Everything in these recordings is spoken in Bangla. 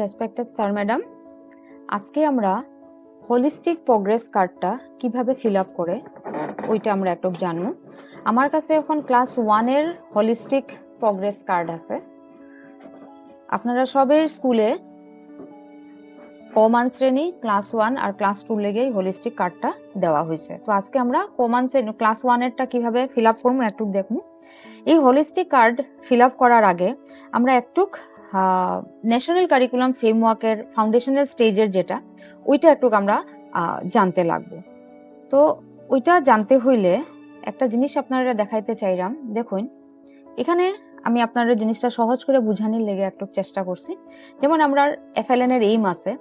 রেসপেক্টেড স্যার ম্যাডাম, আজকে আমরা হোলিস্টিক প্রোগ্রেস কার্ডটা কিভাবে ফিল আপ করে ওইটা আমরা একটু জানবো। আমার কাছে এখন ক্লাস 1 এর হোলিস্টিক প্রোগ্রেস কার্ড আছে। আপনারা সবের স্কুলে কমন শ্রেণী ক্লাস 1 আর ক্লাস 2 লেগে হোলিস্টিক কার্ডটা দেওয়া হয়েছে। তো আজকে আমরা কমন শ্রেণী ক্লাস 1 এরটা কিভাবে ফিল আপ করবো একটু দেখবো। এই হোলিস্টিক কার্ড ফিল আপ করার আগে আমরা একটু ন্যাশনাল কারিকুলাম ফ্রেমওয়ার্কের ফাউন্ডেশনাল স্টেজের যেটা ওইটা একটু আমরা জানতে লাগবো। তো ওইটা জানতে হইলে একটা জিনিস আপনারা দেখাইতে চাইলাম। দেখুন এখানে আমি আপনাদের জিনিসটা সহজ করে বুঝানোর লেগে একটু চেষ্টা করছি। যেমন আমরা এফএলএন এর এইম আছে,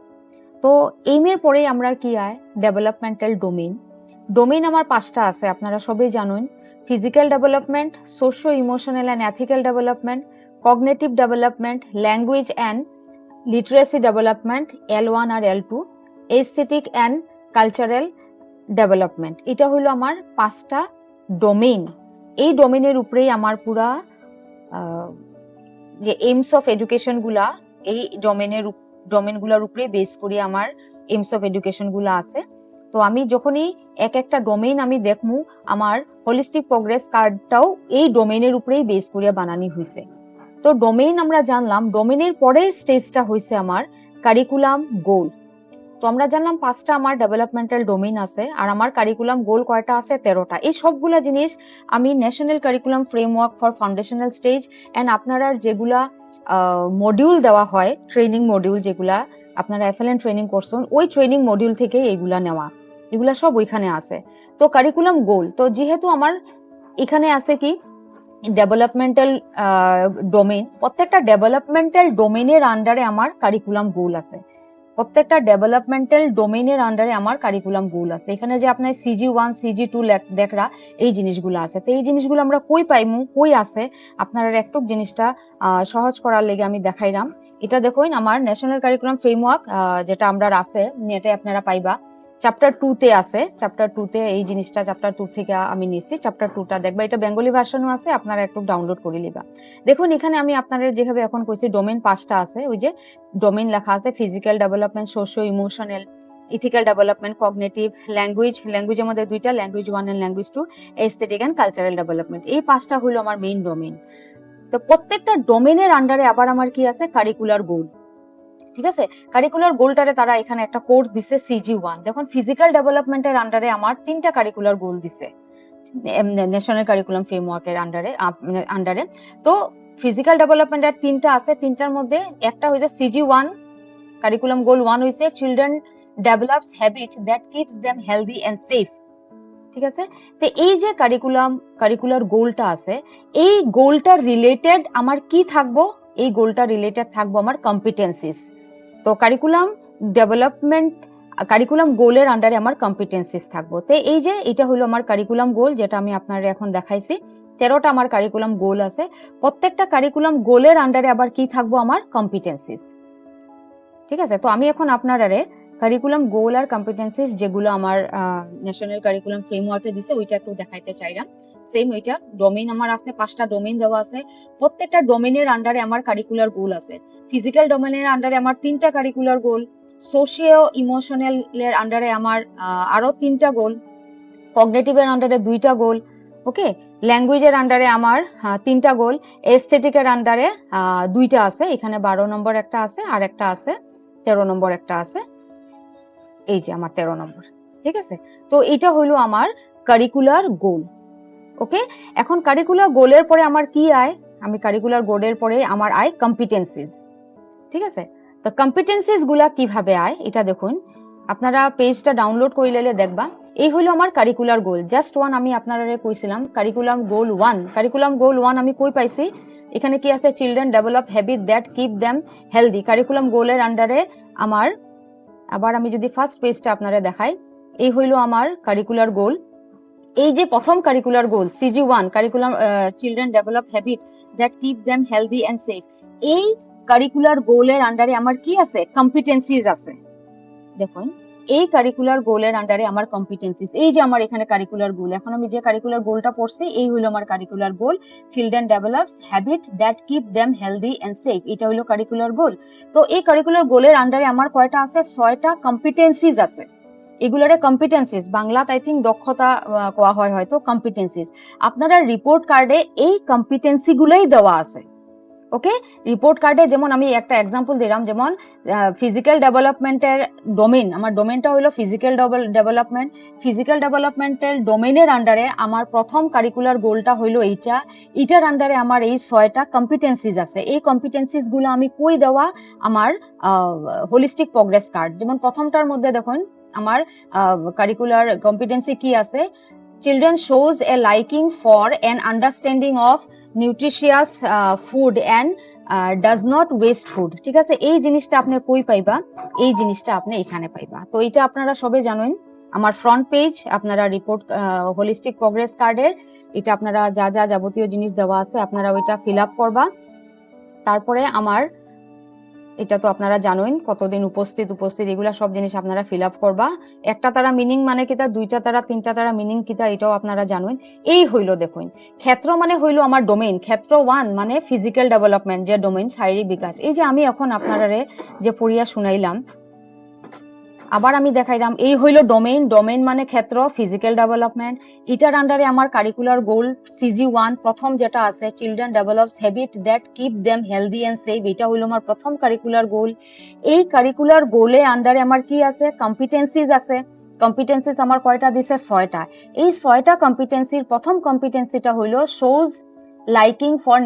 তো এইমের পরেই আমরা কি আয় ডেভেলপমেন্টাল ডোমেইন। ডোমেইন আমার 5টা আছে, আপনারা সবাই জানেন। Physical development, socio emotional and ethical development, cognitive development, language and literacy development L1 আর L2, aesthetic and cultural development. এটা হলো আমার 5টা ডোমেইন। এই ডোমেইনের উপরেই আমার পুরা যে এইমস অফ এডুকেশন গুলা এই ডোমেইনগুলোর উপরে বেস করে আমার এইমস অফ এডুকেশন গুলা আছে। তো আমি যখনই এক একটা ডোমেইন আমি দেখমু, আমার হোলিস্টিক প্রোগ্রেস কার্ডটাও এই ডোমেইনের উপরেই বেস করে বানানি হয়েছে। তো ডোমেইন আমরা জানলাম, ডোমেইনের পরের স্টেজটা হয়েছে আমার কারিকুলাম গোল। তো আমরা জানলাম 5টা আমার ডেভেলপমেন্টাল ডোমেইন আছে, আর আমার কারিকুলাম গোল কয়টা আছে 13টা। এই সবগুলা জিনিস আমি national curriculum framework for foundational stage and আপনারা যেগুলা মডিউল দেওয়া হয়, ট্রেনিং মডিউল যেগুলা আপনারা এফএলএন ট্রেনিং করছেন, ওই ট্রেনিং মডিউল থেকে এইগুলা নেওয়া, এগুলা সব ওইখানে আছে। তো কারিকুলাম গোল, তো যেহেতু আমার এখানে আছে কি ডেভেলপমেন্টাল ডোমেইন, প্রত্যেকটা ডেভেলপমেন্টাল ডোমেইনের আন্ডারে আমার কারিকুলাম গোল আছে। প্রত্যেকটা ডেভেলপমেন্টাল ডোমেইনের আন্ডারে আমার কারিকুলাম গোল আছে। এখানে যে আপনার CG1 CG2 দেখরা এই জিনিসগুলো আছে। তো এই জিনিসগুলো আমরা কই পাইমু, কই আছে, আপনারা একটু জিনিসটা সহজ করার লেগে আমি দেখাইলাম। এটা দেখুন আমার ন্যাশনাল কারিকুলাম ফ্রেমওয়ার্ক যেটা আমরা আছে নেটে আপনারা পাইবা, চ্যাপ্টার 2 তে আছে। চ্যাপ্টার 2 তে এই জিনিসটা চ্যাপ্টার 2 থেকে আমি নিছি। চ্যাপ্টার 2টা দেখবা, এটা বেঙ্গলি ভার্সনও আছে, আপনারা একটু ডাউনলোড করে নিবা। দেখুন এখানে আমি আপনাদের যেভাবে এখন কইছি ডোমেইন 5টা আছে। ওই যে ডোমেইন লেখা আছে physical development, socio emotional, ethical development, cognitive, ল্যাঙ্গুয়েজের মধ্যে 2টা, language 1 and language 2, aesthetic and cultural development. এই 5টা হলো আমার মেইন ডোমেইন। তো প্রত্যেকটা ডোমেইনের আন্ডারে আবার আমার কি আছে কারিকুলার গোল। ঠিক আছে, কারিকুলার গোলটারে তারা এখানে একটা কোড দিছে CG1। দেখুন ফিজিক্যাল ডেভেলপমেন্টের আন্ডারে আমার 3টা কারিকুলার গোল দিছে ন্যাশনাল কারিকুলাম ফ্রেমওয়ার্কের আন্ডারে। তো ফিজিক্যাল ডেভেলপমেন্টের 3টা আছে, 3টার মধ্যে একটা হইছে CG1 কারিকুলাম গোল 1 হইছে children develops habit that keeps them healthy and safe. ঠিক আছে, তো এই যে কারিকুলার গোলটা আছে, এই গোলটার রিলেটেড আমার কি থাকবো, এই গোলটা রিলেটেড থাকবো আমার কম্পিটেন্সিস। তো কারিকুলাম গোলের আন্ডারে আমার কম্পিটেন্সিস থাকবো। তো এই যে এটা হলো আমার কারিকুলাম গোল, যেটা আমি আপনাদের এখন দেখাইছি। 13টা আমার কারিকুলাম গোল আছে। প্রত্যেকটা কারিকুলাম গোলের আন্ডারে আবার কি থাকবো আমার কম্পিটেন্সিস। ঠিক আছে, তো আমি এখন আপনারারে কারিকুলাম গোল আর কম্পিটেন্সিস যেগুলো আমার ন্যাশনাল কারিকুলাম ফ্রেমওয়ার্কে দিছে ওইটা একটু দেখাইতে চাইলাম। সেম ওইটা ডোমেইন আমার আছে, 5টা ডোমেইন দেওয়া আছে। প্রত্যেকটা ডোমেইনের আন্ডারে আমার কারিকুলার গোল আছে। ফিজিক্যাল ডোমেইনের আন্ডারে আমার 3টা কারিকুলার গোল, সোশিও ইমোশনাল এর আন্ডারে আমার আরো 3টা গোল, কগনিটিভের আন্ডারে 2টা গোল, ওকে, ল্যাঙ্গুয়েজের আন্ডারে আমার 3টা গোল, এস্থেটিকের আন্ডারে 2টা আছে। এখানে 12 নম্বর একটা আছে, আর একটা আছে 13 নম্বর একটা আছে। এই যে আমার 13 নম্বর। ঠিক আছে, তো এটা হলো আমার কারিকুলার গোল। ওকে, এখন কারিকুলার গোলের পরে আমার কি আয়, আমি কারিকুলার গোলের পরে আমার আয় কম্পিটেন্সিস। ঠিক আছে, তো কম্পিটেন্সিস গুলা কিভাবে আয় এটা দেখুন। আপনারা পেজটা ডাউনলোড করে নিলে দেখবা এই হলো আমার কারিকুলার গোল। জাস্ট ওয়ান আমি আপনারা কইছিলাম কারিকুলাম গোল 1। কারিকুলাম গোল 1 আমি কই পাইছি, এখানে কি আছে children develop habit that keep them healthy. Curriculum গোলের আন্ডারে আমার, আবার আমি যদি ফার্স্ট পেজটা আপনারা দেখাই, এই হইলো আমার কারিকুলার গোল। এই যে প্রথম curricular goal CG1 curriculum children develop habit that keep them healthy and safe, এই কারিকুলার গোলের আন্ডারে আমার কি আছে কম্পিটেন্সিজ আছে। দেখুন এই কারিকুলার গোলের আন্ডারে আমার কম্পিটেন্সিস, এই যে আমার এখানে কারিকুলার গোল, এখন আমি যে কারিকুলার গোলটা পড়ছি এই হলো আমার curricular goal. Children develops habit that keep them healthy and safe, এটা হলো কারিকুলার গোল। তো এই কারিকুলার গোলের আন্ডারে আমার কয়টা আছে? 6টা কম্পিটেন্সিস আছে। এগুলারে কম্পিটেন্সিস, বাংলাতে আই থিঙ্ক দক্ষতা কোয়া হয় হয়তো, কম্পিটেন্সিস। আপনারা রিপোর্ট কার্ডে এই কম্পিটেন্সি গুলোই দেওয়া আছে। ওকে, রিপোর্ট কার্ডে যেমন আমি একটা এক্সাম্পল দিলাম, যেমন ফিজিক্যাল ডেভেলপমেন্টের ডোমেইন, আমার ডোমেইনটা হলো ফিজিক্যাল ডেভেলপমেন্ট। ফিজিক্যাল ডেভেলপমেন্টের ডোমেইনের আন্ডারে আমার প্রথম কারিকুলার গোলটা হইলো এইটা, এটার আন্ডারে আমার এই 6টা কম্পিটেন্সিস আছে। এই কম্পিটেন্সিস গুলো আমি কই দেওয়া? আমার হোলিস্টিক প্রোগ্রেস কার্ড। যেমন প্রথমটার মধ্যে দেখুন আমার কারিকুলার কম্পিটেন্সি কি আছে? Children shows a liking for an understanding of nutritious food and does not waste food। ঠিক আছে, এই জিনিসটা আপনি কই পাইবা? এই জিনিসটা আপনি এখানে পাইবা। তো এটা আপনারা সবাই জানেন, আমার ফ্রন্ট পেজ আপনারা রিপোর্ট হোলিস্টিক প্রোগ্রেস কার্ডের, এটা আপনারা যা যা যাবতীয় জিনিস দেওয়া আছে আপনারা ওইটা ফিল আপ করবা। তারপরে আমার এটা তো আপনারা জানেন কতদিন উপস্থিত এগুলা সব জিনিস আপনারা ফিল আপ করবা। একটা তারা মিনিং মানে কিতা, দুইটা তারা, তিনটা তারা মিনিং কিতা, এটাও আপনারা জানেন। এই হইলো দেখুন, ক্ষেত্র মানে হইলো আমার ডোমেইন। ক্ষেত্র 1 মানে ফিজিক্যাল ডেভেলপমেন্ট, যে ডোমেইন শারীরিক বিকাশ। এই যে আমি এখন আপনারারে যে পড়িয়া শুনাইলাম, আবার আমি দেখাইলাম, এই হইলো ডোমেইন। ডোমেইন মানে ক্ষেত্র, ফিজিক্যাল ডেভেলপমেন্ট। এটার আন্ডারে আমার কারিকুলার গোল CG1 প্রথম যেটা আছে, children develops habit that keep them healthy and safe, এটা হইলো আমার প্রথম কারিকুলার গোল। এই কারিকুলার গোলের আন্ডারে আমার কি আছে? কম্পিটেন্সিস আছে। কম্পিটেন্সিস আমার কয়টা দিছে? 6টা। এই 6টা কম্পিটেন্সির প্রথম কম্পিটেন্সিটা হইলো shows liking for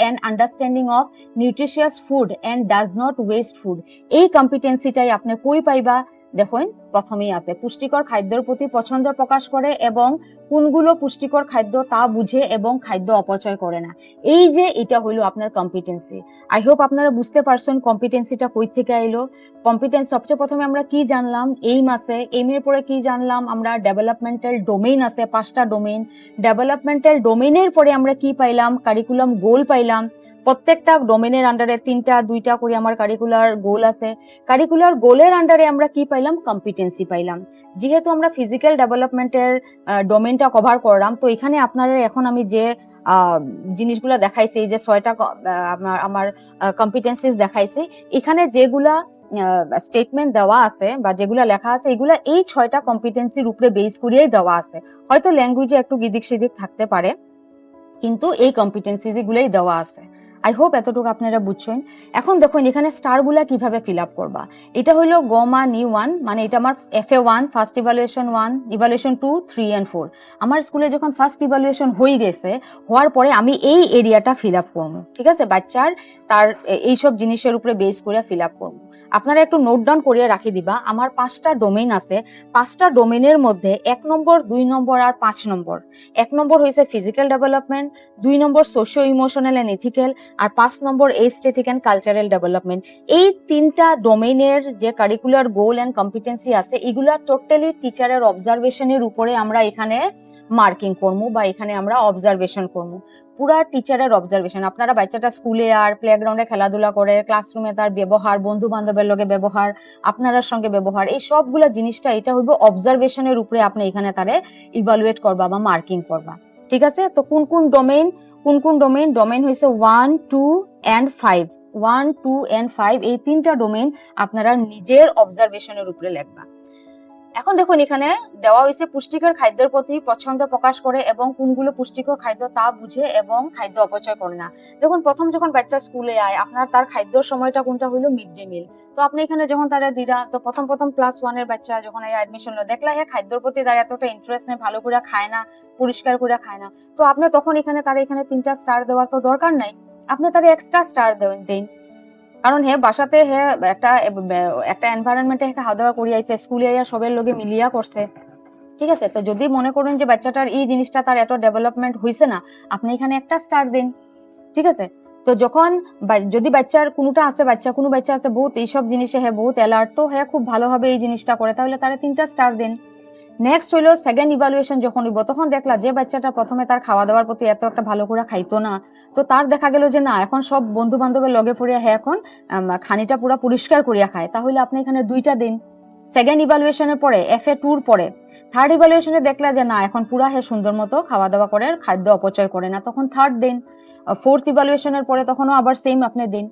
an understanding of nutritious food and does not waste food। এই কম্পিটেন্সিটাই আপনি কই পাইবা? দেখুন প্রথমেই আছে, পুষ্টিকর খাদ্যের প্রতি পছন্দ প্রকাশ করে এবং কোনগুলো পুষ্টিকর খাদ্য তা বুঝে এবং খাদ্য অপচয় করে না। এই যে এটা হইলো আপনার কম্পিটেন্সি। আই হোপ আপনারা বুঝতে পারছেন কম্পিটেন্সিটা কই থেকে আইলো। কম্পিটেন্স সবচেয়ে প্রথমে আমরা কি জানলাম? এইম আছে। এইমের পরে কি জানলাম? আমরা ডেভেলপমেন্টাল ডোমেইন আছে, 5টা ডোমেইন। ডেভেলপমেন্টাল ডোমেইনের পরে আমরা কি পাইলাম? কারিকুলাম গোল পাইলাম। প্রত্যেকটা ডোমেইনের আন্ডারে 3টা 2টা করে আমার কারিকুলার গোল আছে। কারিকুলার গোলের আন্ডারে আমরা কি পাইলাম? কম্পিটেন্সি পাইলাম। যেহেতু আমরা ফিজিক্যাল ডেভেলপমেন্টের ডোমেইনটা কভার করলাম, তো এখানে আপনারা এখন আমি যে জিনিসগুলো দেখাইছি, এই যে 6টা আমার কম্পিটেন্সিস দেখাইছি, এখানে যেগুলা স্টেটমেন্ট দেওয়া আছে বা যেগুলা লেখা আছে, এগুলা এই 6টা কম্পিটেন্সির উপরে বেস করিয়েই দেওয়া আছে। হয়তো ল্যাঙ্গুয়েজে একটু গিদিক সিদিক থাকতে পারে, কিন্তু এই কম্পিটেন্সিজ গুলাই দেওয়া আছে। আই হোপ এতটুকু আপনারা বুঝছেন। এখন দেখুন এখানে স্টার গুলা কিভাবে ফিল আপ করবা। এটা হলো গমা নিউ 1, মানে এটা আমার FA1 first evaluation 1, evaluation 2, 3 and 4। আমার স্কুলে যখন ফার্স্ট ইভালুয়েশন হয়ে গেছে, হওয়ার পরে আমি এই এরিয়াটা ফিল আপ করবো। ঠিক আছে, বাচ্চার তার এইসব জিনিসের উপরে বেস করে ফিল আপ করবো। আপনারা একটু নোট ডাউন করিয়ে রাখি দিবা। আমার 5টা ডোমেইন আছে। 5টা ডোমেইনের মধ্যে 1 নম্বর, 2 নম্বর আর 5 নম্বর। 1 নম্বর হয়েছে physical development, 2 number socio emotional and ethical, আর 5 number aesthetic and cultural development. এই 3টা ডোমেইনের যে কারিকুলার গোল এন্ড কম্পিটেন্সি আছে, এগুলা টোটালি টিচারের অবজারভেশনের উপরে আমরা এখানে মার্কিং করবো বা এখানে আমরা অবজারভেশন করবো। পুরা টিচারের অবজারভেশন। আপনারা বাচ্চাটা স্কুলে আর প্লেগ্রাউন্ডে খেলাধুলা করে, ক্লাসরুমে তার ব্যবহার, বন্ধু বান্ধবের লগে ব্যবহার, আপনার সঙ্গে ব্যবহার, এই সবগুলা জিনিসটা এটা হইব অবজারভেশনের উপরে আপনি এখানে তারে ইভালুয়েট করবা বা মার্কিং করবা। ঠিক আছে, তো কোন কোন ডোমেইন? ডোমেইন হইছে 1, 2 এন্ড 5। 1, 2 এন্ড 5 এই 3টা ডোমেইন আপনারা নিজের অবজারভেশনের উপরে লিখবা। এখন দেখুন এখানে দেওয়া হয়েছে পুষ্টিকর খাদ্যের প্রতি পছন্দ প্রকাশ করে এবং কোনগুলো পুষ্টিকর খাদ্য তা বুঝে এবং খাদ্য অপচয় করে না। দেখুন প্রথম যখন বাচ্চা স্কুলে আয়, আপনার তার খাদ্যর সময়টা কোনটা হইলো? Mid day meal. তো আপনি এখানে যখন তারা দিরা, তো প্রথম ক্লাস 1 এর বাচ্চা যখন অ্যাডমিশন লো, দেখলা হ্যাঁ খাদ্যর প্রতি তার এতটা ইন্টারেস্ট নেই, ভালো করে খায় না, পরিষ্কার করে খায় না। তো আপনি তখন এখানে তার এখানে 3টা স্টার দেওয়ার তো দরকার নাই, আপনি তার এক্সট্রা স্টার দেন। কারণ হে বাসাতে হে একটা এনভায়রনমেন্টে খাওয়া দাওয়া করি আইছে, স্কুলে আইয়া সবের লগে মিলিয়া করছে। ঠিক আছে, তো যদি মনে করেন যে বাচ্চাটার এই জিনিসটা তার এত ডেভেলপমেন্ট হইছে না, আপনি এখানে একটা স্টার দিন। ঠিক আছে, তো যখন যদি বাচ্চার কোনোটা আছে, কোনো বাচ্চা আছে বহুত এইসব জিনিসে হ্যাঁ বহুত অ্যালার্ট, তো হ্যাঁ খুব ভালোভাবে এই জিনিসটা করে, তাহলে তারা 3টা স্টার দিন। নেক্সট হইলো সেকেন্ড ইভালুয়েশন যখন হইব, তখন দেখলা যে বাচ্চাটা প্রথমে তার খাওয়া দাওয়ার প্রতি এত একটা ভালো করে খাইতো না, তো তার দেখা গেল যে না এখন সব বন্ধু বান্ধবের লগে পড়িয়া হ্যাঁ এখন খানিটা পুরা পরিষ্কার করিয়া খায়, তাহলে আপনি এখানে 2টা দিন। সেকেন্ড ইভালুয়েশনের পরে FA2 পরে থার্ড ইভালুয়েশনে দেখলা যে না এখন পুরা হে সুন্দর মতো খাওয়া দাওয়া করে, খাদ্য অপচয় করে না, তখন থার্ড দিন। ফোর্থ ইভালুয়েশনের পরে তখনও আবার সেম আপনি দিন।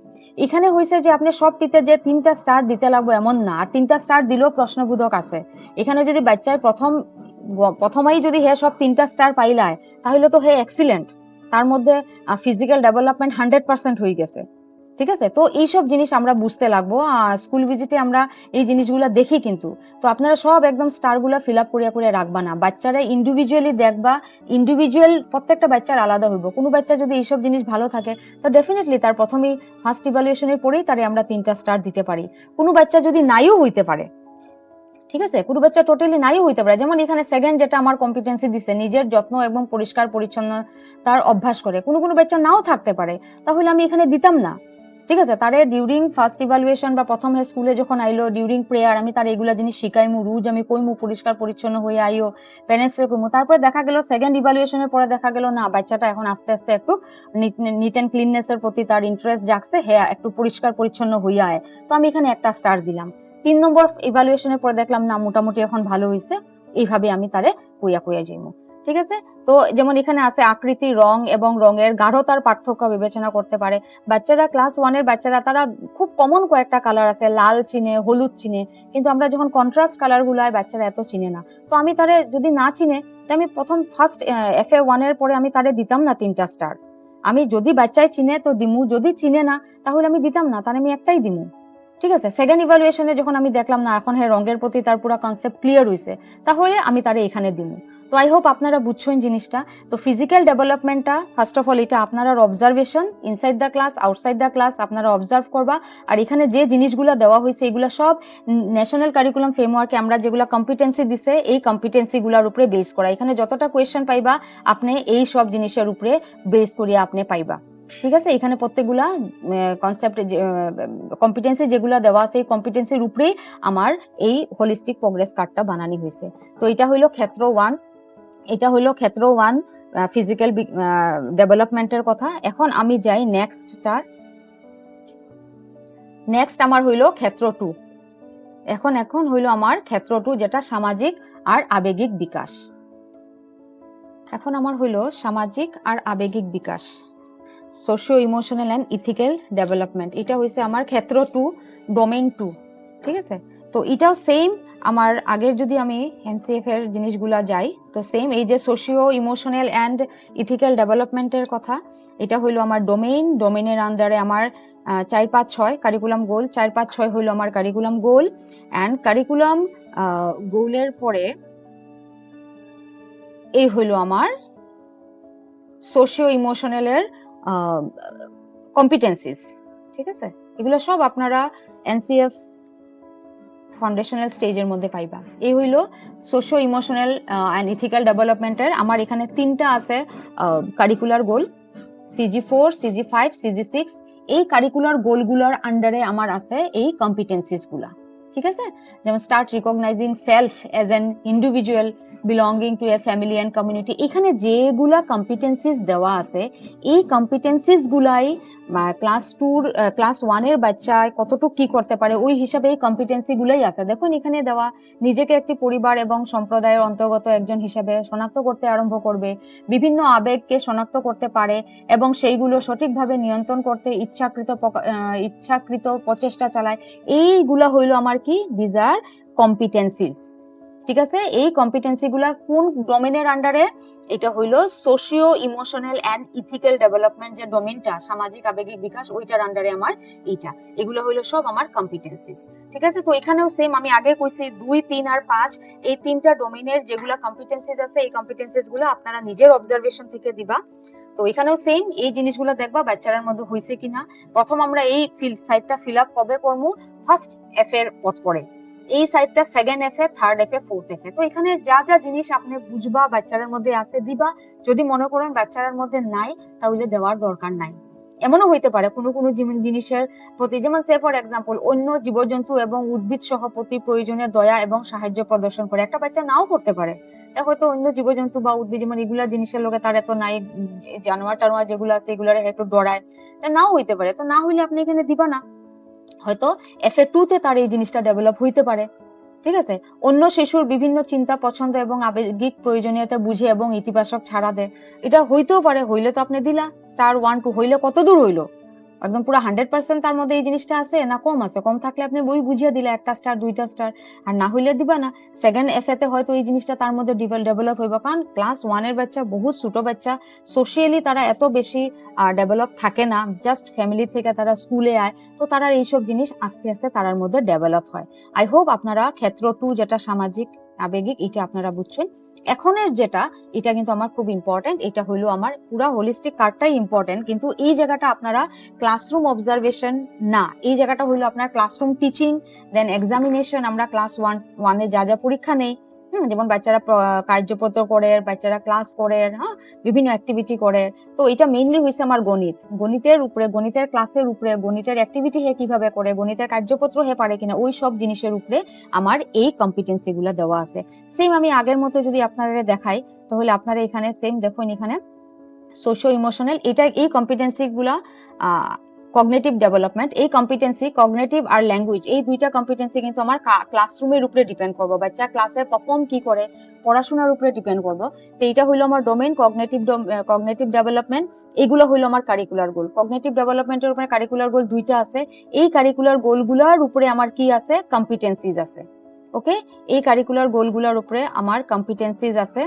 এখানে হয়েছে যে আপনি সবটিতে যে 3টা স্টার দিতে লাগবে এমন না, আর 3টা স্টার দিলেও প্রশ্নবোধক আছে। এখানে যদি বাচ্চায় প্রথমেই যদি হে সব 3টা স্টার পাইলায় তাহলে তো হে এক্সিলেন্ট, তার মধ্যে ফিজিক্যাল ডেভেলপমেন্ট 100% হয়ে গেছে। ঠিক আছে, তো এইসব জিনিস আমরা বুঝতে লাগবো। স্কুল ভিজিটে আমরা এই জিনিসগুলো দেখি, কিন্তু তো আপনারা সব একদম স্টার গুলা ফিল আপ করিয়া করিয়া রাখবা না, বাচ্চারা ইন্ডিভিজুয়ালি দেখবা, ইন্ডিভিজুয়াল প্রত্যেকটা বাচ্চার আলাদা হইব। কোনো বাচ্চা যদি এইসব জিনিস ভালো থাকে তো ডেফিনেটলি তার প্রথমেই ফার্স্ট ইভালুয়েশনের পরেই তারে আমরা 3টা স্টার দিতে পারি। কোনো বাচ্চা যদি নাইও হইতে পারে, ঠিক আছে, কোনো বাচ্চা টোটালি নাইও হইতে পারে, যেমন এখানে সেকেন্ড যেটা আমার কম্পিটেন্সি দিছে নিজের যত্ন এবং পরিষ্কার পরিচ্ছন্ন তার অভ্যাস করে, কোনো কোনো বাচ্চা নাও থাকতে পারে, তাহলে আমি এখানে দিতাম না। ঠিক আছে, তারে ডিউরিং ফার্স্ট ইভালুয়েশন বা প্রথম স্কুলে যখন আইলো ডিউরিং প্রেয়ার আমি তার এগুলা জিনিস শিখাইমু, রুজ আমি কইমু পরিষ্কার পরিচ্ছন্ন হয়ে আইও, প্যারেন্টসরে কইমু। তারপরে দেখা গেল সেকেন্ড ইভালুয়েশনের পরে দেখা গেল না বাচ্চাটা এখন আস্তে আস্তে একটু নিট এন্ড ক্লিননেস এর প্রতি তার ইন্টারেস্ট জাগছে, হ্যাঁ একটু পরিষ্কার পরিচ্ছন্ন হইয়া আয়, তো আমি এখানে একটা স্টার দিলাম। 3 নম্বর ইভালুয়েশনের পরে দেখলাম না মোটামুটি এখন ভালো হয়েছে, এইভাবে আমি তারে কইয়া কইয়া যাইমু। ঠিক আছে, তো যেমন এখানে আছে আকৃতি, রং এবং রঙের গাঢ়তার পার্থক্য বিবেচনা করতে পারে। বাচ্চারা ক্লাস 1 এর বাচ্চারা তারা খুব কমন কয়েকটা কালার আছে, লাল চিনে, হলুদ চিনে, কিন্তু আমরা যখন কন্ট্রাস্ট কালার গুলায় বাচ্চারা এত চিনে না, তো আমি তারে যদি না চিনে তো আমি প্রথম ফার্স্ট FA1 এর পরে আমি তারে দিতাম না 3টা স্টার। আমি যদি বাচ্চায় চিনে তো দিমু, যদি চিনে না তাহলে আমি দিতাম না, তার আমি একটাই দিমু। ঠিক আছে, সেকেন্ড ইভালুয়েশনে যখন আমি দেখলাম না এখন রঙের প্রতি তার পুরো কনসেপ্ট ক্লিয়ার হইছে, তাহলে আমি তারে এখানে দিমু। তো আই হোপ আপনারা বুঝছেন জিনিসটা। তো ফিজিক্যাল ডেভেলপমেন্টটা ফার্স্ট অফ অল এটা আপনারা observation inside the class outside the class আপনারা অবজার্ভ করবা। আর এখানে যে জিনিসগুলো দেওয়া হয়েছে এগুলো সব ন্যাশনাল কারিকুলাম ফ্রেমওয়ার্কে আমরা যেগুলো কম্পিটেন্সি দিছে এই কম্পিটেন্সি গুলার উপরে বেস করা, এখানে যতটা কোয়েশ্চেন পাইবা আপনি এই সব জিনিসের উপরে বেস করিয়া আপনি পাইবা। ঠিক আছে, এখানে প্রত্যেকগুলা কনসেপ্ট কম্পিটেন্সি যেগুলা দেওয়া আছে এই কম্পিটেন্সির উপরেই আমার এই হোলিস্টিক প্রোগ্রেস কার্ডটা বানানো হয়েছে। তো এটা হইলো ক্ষেত্র 1, এটা হইলো ক্ষেত্র 1 ফিজিক্যাল ডেভেলপমেন্টের কথা। এখন আমি যাই নেক্সটটার। নেক্সট আমার হইলো ক্ষেত্র 2। এখন হইলো আমার ক্ষেত্র 2 যেটা সামাজিক আর আবেগিক বিকাশ। এখন আমার হইলো সামাজিক আর আবেগিক বিকাশ, socio emotional and ethical development. এটা হইছে আমার ক্ষেত্র 2 ডোমেইন 2। ঠিক আছে, তো এটাও সেম আমার আগের যদি আমি এনসিএফ এর জিনিসগুলা যাই তো সেম এই যে সোশিও ইমোশনাল এন্ড ইথিক্যাল ডেভেলপমেন্টের কথা, এটা হইলো আমার ডোমেইনের আন্ডারে আমার 4, 5, 6 কারিকুলাম গোল, 4, 5, 6 হইলো আমার কারিকুলাম গোল। এন্ড কারিকুলাম গোলের পরে এই হইলো আমার সোশিও ইমোশনাল এর কম্পিটেন্সিস। ঠিক আছে, এগুলো সব আপনারা এনসিএফ ফাউন্ডেশনাল স্টেজের মধ্যে পাইবা। এই হইলো সোশিও ইমোশনাল এন্ড ইথিক্যাল ডেভেলপমেন্টের আমার এখানে 3টা আছে কারিকুলার গোল, CG4, CG5, CG6। এই কারিকুলার গোলগুলোর আন্ডারে আমার আছে এই কম্পিটেন্সিস গুলা। ঠিক আছে, যেমন start recognizing self as an individual belonging to a family and community. এখানে যেগুলা কম্পিটেন্সিস দেওয়া আছে এই কম্পিটেন্সিস গুলাই ক্লাস 1 এর বাচ্চায় কতটুকু কি করতে পারে ওই হিসাবে এই কম্পিটেন্সি গুলাই আছে। দেখুন এখানে দেওয়া নিজেকে একটি পরিবার এবং সম্প্রদায়ের অন্তর্গত একজন হিসাবে শনাক্ত করতে আরম্ভ করবে, বিভিন্ন আবেগকে শনাক্ত করতে পারে এবং সেইগুলো সঠিকভাবে নিয়ন্ত্রণ করতে ইচ্ছাকৃত প্রচেষ্টা চালায়। এইগুলা হইলো আমার কি দিজ আর কম্পিটেন্সিস। ঠিক আছে, এই কম্পিটেন্সি গুলা কোন ডোমেনের আন্ডারে? এটা হইলো socio emotional and ethical development যে ডোমেনটা সামাজিক আবেগিক বিকাশ ওইটার আন্ডারে আমার এইটা, এগুলো হইলো সব আমার কম্পিটেন্সিস। ঠিক আছে, তো এখানেও সেম আমি আগে কইছি 2, 3 আর 5 এই 3টা ডোমেনের যেগুলা কম্পিটেন্সিস আছে এই কম্পিটেন্সিস গুলো আপনারা নিজের অবজারভেশন থেকে দিবা। তো এখানেও সেম এই জিনিসগুলো দেখবা বাচ্চাদের মধ্যে হইছে কিনা। প্রথম আমরা এই সাইটটা ফিল আপ কবে করবো? ফার্স্ট এফ এর পথ পড়ে, এই সাইডটা সেকেন্ড এফ এ, থার্ড এফ এ, ফোর্থ এফ এ। তো এখানে যা যা জিনিস আপনি বুঝবা বাচ্চাদের মধ্যে আছে দিবা, যদি মনে করেন বাচ্চাদের মধ্যে নাই তাহলে দেওয়ার দরকার নাই। এমনও হইতে পারে কোনো কোনো জিনিসের প্রতি, যেমন সে ফর এক্সাম্পল অন্য জীবজন্তু এবং উদ্ভিদ সহ প্রতি প্রয়োজনে দয়া এবং সাহায্য প্রদর্শন করে, একটা বাচ্চা নাও করতে পারে, হয়তো অন্য জীবজন্তু বা উদ্ভিদ যেমন এগুলা জিনিসের লোকে তার এত নাই, জানোয়ার টানোয়ার যেগুলো আছে এগুলার একটু ডরায়, নাও হইতে পারে। তো না হইলে আপনি এখানে দিবা না, হয়তো FA2 তে তার এই জিনিসটা ডেভেলপ হইতে পারে। ঠিক আছে, অন্য শিশুর বিভিন্ন চিন্তা, পছন্দ এবং আবেগিক প্রয়োজনীয়তা বুঝে এবং ইতিবাচক ছাড়া দেয়। এটা হইতেও পারে, হইলে তো আপনি দিলা স্টার 1 2, হইলে কত দূর হইলো, একদম পুরো 100% তার মধ্যে এই জিনিসটা আছে না কম আছে? কম থাকলে আপনি বই বুঝিয়ে দিলে একটা স্টার 2টা স্টার, আর না হইলে দিবা না। সেকেন্ড এফএ তে হয়তো এই জিনিসটা তার মধ্যে ডেভেলপ হইব, কারণ ক্লাস 1 এর বাচ্চা বহুত ছোট বাচ্চা, সোশিয়ালি তারা এত বেশি ডেভেলপ থাকে না, জাস্ট ফ্যামিলি থেকে তারা স্কুলে আয়, তো তারা এইসব জিনিস আস্তে আস্তে তার মধ্যে ডেভেলপ হয়। আই হোপ আপনারা ক্ষেত্র 2 যেটা সামাজিক আবেগিক, এটা আপনারা বুঝছেন। এখনের যেটা, এটা কিন্তু আমার খুব ইম্পর্টেন্ট, এটা হইলো আমার পুরা হোলিস্টিক কার্ডটাই ইম্পর্টেন্ট, কিন্তু এই জায়গাটা আপনারা ক্লাসরুম অবজারভেশন না, এই জায়গাটা হইলো আপনার ক্লাসরুম টিচিং, দেন এক্সামিনেশন। আমরা ক্লাস 1 এ যা যা পরীক্ষা নেই, যেমন বাচ্চারা কার্যপত্র করে, বাচ্চারা ক্লাস করে, হ্যাঁ, বিভিন্ন অ্যাক্টিভিটি করে, তো এটা মেইনলি হইছে আমার গণিতের উপরে, গণিতের ক্লাসের উপরে, গণিতের অ্যাক্টিভিটি হে কিভাবে করে, গণিতের কার্যপত্র হে পারে কিনা, ওই সব জিনিসের উপরে আমার এই কম্পিটেন্সি গুলা দেওয়া আছে। সেম আমি আগের মতো যদি আপনারা দেখাই, তাহলে আপনারা এখানে সেম দেখুন, এখানে সোশিও ইমোশনাল, এটা এই কম্পিটেন্সি গুলা কগনিটিভ ডেভেলপমেন্ট, এই কম্পিটেন্সি কগনিটিভ আর ল্যাঙ্গুয়েজ, এই দুইটা কম্পিটেন্সি কিন্তু আমার ক্লাসরুমের উপরে ডিপেন্ড করবো, বাচ্চা ক্লাসের পারফর্ম কি করে, পড়াশোনার উপরে ডিপেন্ড করবো। তো এইটা হইলো আমার ডোমেইন কগনিটিভ ডেভেলপমেন্ট। এগুলো হইলো আমার কারিকুলার গোল। কগনিটিভ ডেভেলপমেন্টের উপরে কারিকুলার গোল দুইটা আছে, এই কারিকুলার গোলগুলোর উপরে আমার কি আছে, কম্পিটেন্সিজ আছে। ওকে, এই কারিকুলার গোলগুলোর উপরে আমার কম্পিটেন্সিজ আছে।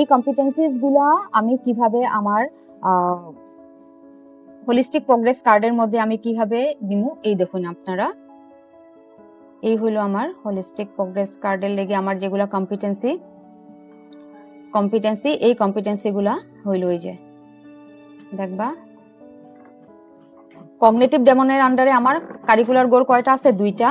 এই কম্পিটেন্সিজ গুলা আমি কিভাবে আমার হোলিস্টিক প্রোগ্রেস কার্ডের মধ্যে আমি কিভাবে দিমু, এই দেখুন আপনারা, এই হলো আমার হোলিস্টিক প্রোগ্রেস কার্ডের লেগে আমার যেগুলা কম্পিটেন্সি, এই কম্পিটেন্সি গুলা হইলো এই যে দেখবা, কগনিটিভ ডেমনের আন্ডারে আমার কারিকুলার গোল কয়টা আছে, দুইটা,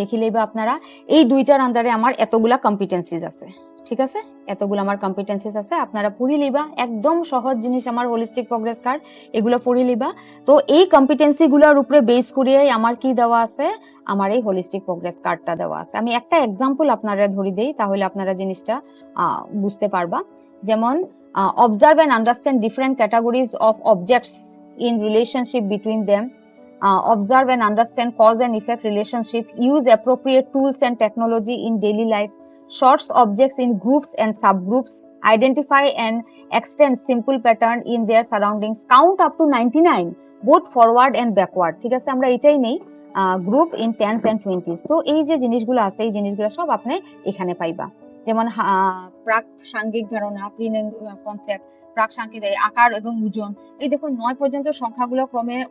দেখিলেই বা আপনারা, এই দুইটার আন্ডারে আমার এতগুলা কম্পিটেন্সিজ আছে। ঠিক আছে, এতগুলো আমার কম্পিটেন্সিজ আছে, আপনারা পড়ি লিবা, একদম সহজ জিনিস আমার হোলিস্টিক প্রোগ্রেস কার্ড, এগুলো পড়ি লিবা। তো এই কম্পিটেন্সি গুলোর উপরে বেস করিয়ে আমার কি দেওয়া আছে, আমার এই হোলিস্টিক প্রোগ্রেস কার্ডটা দেওয়া আছে। আমি একটা এক্সাম্পল আপনারা ধরি দেই, তাহলে আপনারা জিনিসটা বুঝতে পারবা। যেমন observe and understand different categories of objects in relationship between them, observe and understand cause and effect relationship, use appropriate tools and technology in daily life, sorts objects in groups and subgroups, identify and extend simple pattern in their surroundings, count up to 99 both forward and backward। ঠিক আছে, আমরা এটাই নেই group in 10s and 20s। তো এই যে জিনিসগুলো আছে, এই জিনিসগুলো সব আপনি এখানে পাইবা। যেমন প্রাক সাংঘিক ধারণা, কনসেপ্ট, প্রাক সাংখ্যিক আকার এবং ওজন, এই দেখুন 9 পর্যন্ত সংখ্যাগুলো